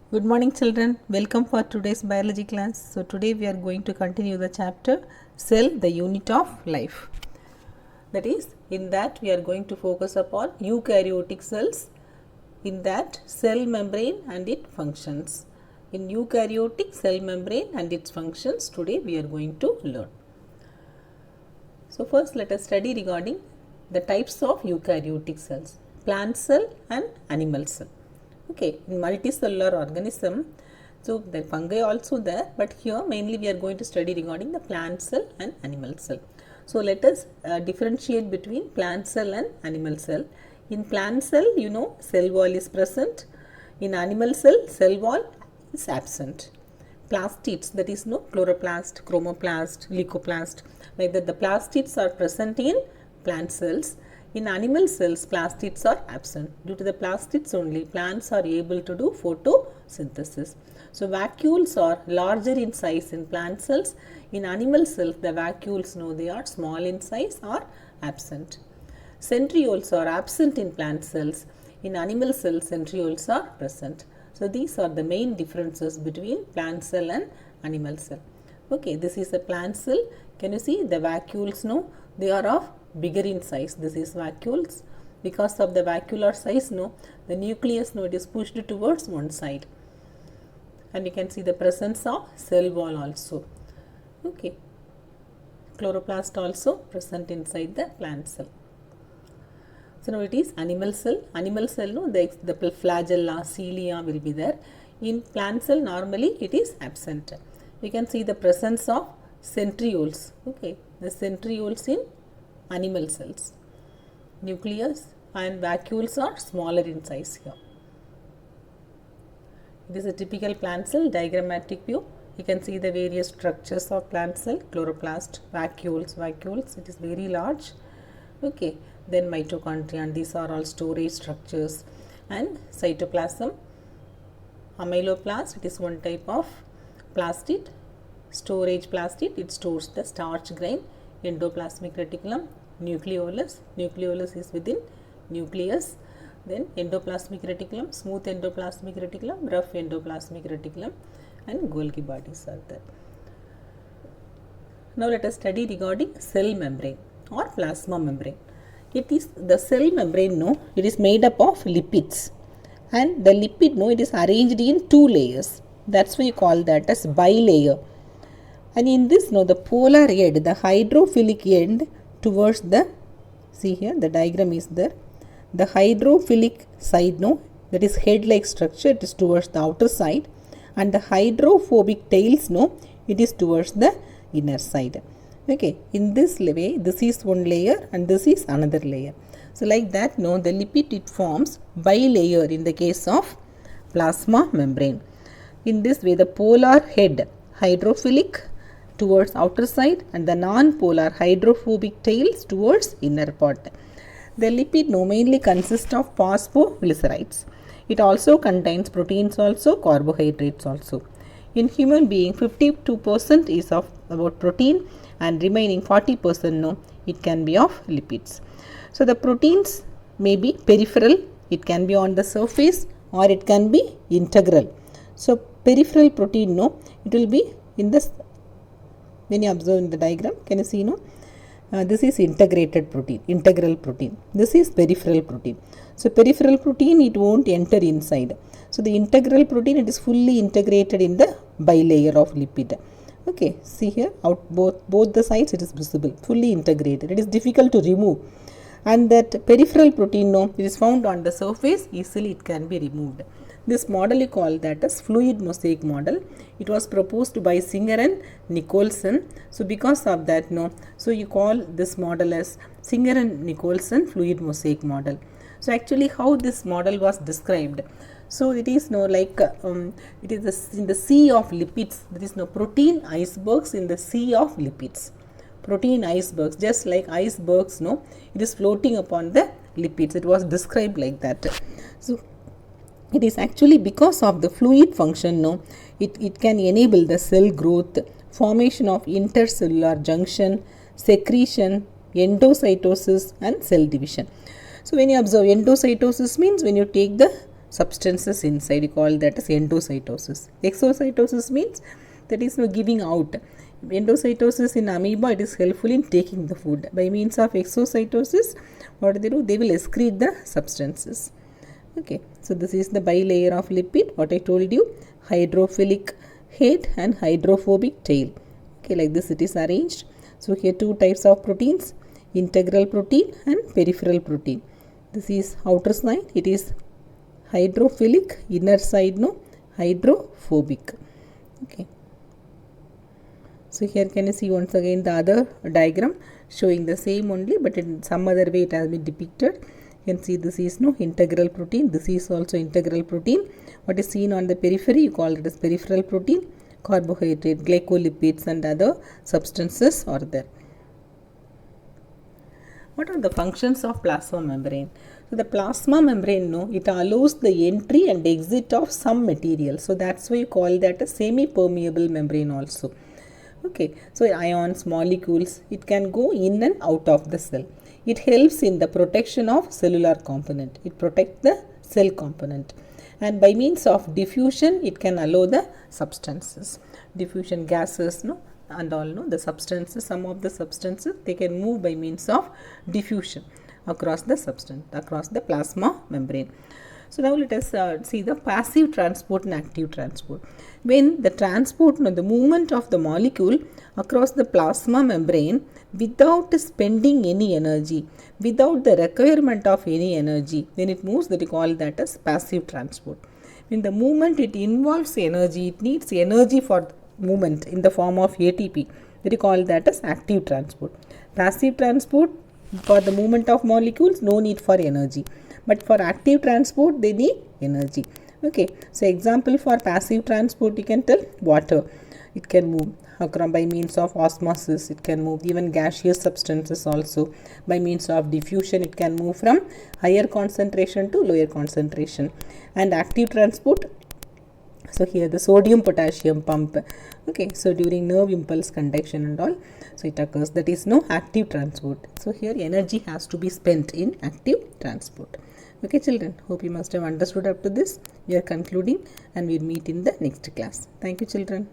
Good morning children, welcome for today's biology class. So today we are going to continue the chapter Cell, the unit of life. That is, in that we are going to focus upon eukaryotic cells, in that cell membrane and its functions. In eukaryotic cell membrane and its functions, today we are going to learn. So first let us study regarding the types of eukaryotic cells, plant cell and animal cell. Okay, in multicellular organism, so the fungi also there, but here mainly we are going to study regarding the plant cell and animal cell. So let us differentiate between plant cell and animal cell. In plant cell, cell wall is present. In animal cell wall is absent. Plastids, that is chloroplast, chromoplast, leucoplast, like that the plastids are present in plant cells. In animal cells, plastids are absent. Due to the plastids only, plants are able to do photosynthesis. So vacuoles are larger in size in plant cells. In animal cells, the vacuoles they are small in size or absent. Centrioles are absent in plant cells. In animal cells, centrioles are present. So these are the main differences between plant cell and animal cell. Okay, this is a plant cell. Can you see the vacuoles? They are of bigger in size. This is vacuoles. Because of the vacuolar size, the nucleus, it is pushed towards one side. And you can see the presence of cell wall also. Okay. Chloroplast also present inside the plant cell. So now it is animal cell. Animal cell, the flagella, cilia will be there. In plant cell, normally it is absent. You can see the presence of centrioles. Okay, the centrioles in animal cells. Nucleus and vacuoles are smaller in size here. It is a typical plant cell diagrammatic view. You can see the various structures of plant cell, chloroplast, vacuoles, it is very large. Okay, then mitochondria, and these are all storage structures, and cytoplasm, amyloplast, it is one type of plastid, storage plastid, it stores the starch grain. Endoplasmic reticulum, nucleolus is within nucleus, then endoplasmic reticulum, smooth endoplasmic reticulum, rough endoplasmic reticulum, and Golgi bodies are there. Now let us study regarding cell membrane or plasma membrane. It is the cell membrane, it is made up of lipids, and the lipid, it is arranged in two layers. That's why you call that as bilayer. And in this, the polar end, the hydrophilic end towards the, see here, the diagram is there. The hydrophilic side, that is head-like structure, it is towards the outer side. And the hydrophobic tails, it is towards the inner side. Okay, in this way, this is one layer and this is another layer. So like that, the lipid, it forms bilayer in the case of plasma membrane. In this way, the polar head, hydrophilic, towards outer side, and the non-polar hydrophobic tails towards inner part. The lipid mainly consists of phosphoglycerides. It also contains proteins also, carbohydrates also. In human being, 52% is of about protein, and remaining 40% it can be of lipids. So the proteins may be peripheral, it can be on the surface, or it can be integral. So peripheral protein, it will be in this. When you observe in the diagram, can you see, this is integrated protein, integral protein. This is peripheral protein. So peripheral protein, it won't enter inside. So the integral protein, it is fully integrated in the bilayer of lipid. Okay, see here, out both the sides it is visible, fully integrated. It is difficult to remove. And that peripheral protein, it is found on the surface, easily it can be removed. This model you call that as fluid mosaic model. It was proposed by Singer and Nicholson. So because of that, so you call this model as Singer and Nicholson fluid mosaic model. So actually how this model was described. So it is it is in the sea of lipids. There is protein icebergs in the sea of lipids. Protein icebergs, just like icebergs, it is floating upon the lipids. It was described like that. So it is actually because of the fluid function, it can enable the cell growth, formation of intercellular junction, secretion, endocytosis, and cell division. So when you observe endocytosis means when you take the substances inside. You call that as endocytosis. Exocytosis means that is giving out. Endocytosis in amoeba, it is helpful in taking the food. By means of exocytosis, what they do? They will excrete the substances. Okay, so this is the bilayer of lipid. What I told you, hydrophilic head and hydrophobic tail. Okay, like this it is arranged. So here two types of proteins, integral protein and peripheral protein. This is outer side, it is hydrophilic, inner side no hydrophobic. Okay. So here can you see once again the other diagram showing the same only, but in some other way it has been depicted. You can see this is no integral protein, this is also integral protein. What is seen on the periphery, you call it as peripheral protein. Carbohydrate, glycolipids and other substances are there. What are the functions of plasma membrane? So the plasma membrane, it allows the entry and exit of some material. So that's why you call that a semi-permeable membrane also. Okay, so ions, molecules, it can go in and out of the cell. It helps in the protection of cellular component. It protects the cell component. And by means of diffusion, it can allow the substances. Diffusion gases, and all, the substances, some of the substances, they can move by means of diffusion across the substance, across the plasma membrane. So now let us see the passive transport and active transport. When the transport, the movement of the molecule across the plasma membrane without spending any energy, without the requirement of any energy, when it moves, that we call that as passive transport. When the movement, it involves energy, it needs energy for movement in the form of ATP, that we call that as active transport. Passive transport, for the movement of molecules, no need for energy. But for active transport, they need energy. Okay, so example for passive transport, you can tell water. It can move across by means of osmosis. It can move even gaseous substances also. By means of diffusion, it can move from higher concentration to lower concentration. And active transport, so here the sodium potassium pump. Okay, so during nerve impulse conduction and all, so it occurs. That is no active transport. So here energy has to be spent in active transport. Okay children, hope you must have understood up to this. We are concluding and we'll meet in the next class. Thank you children.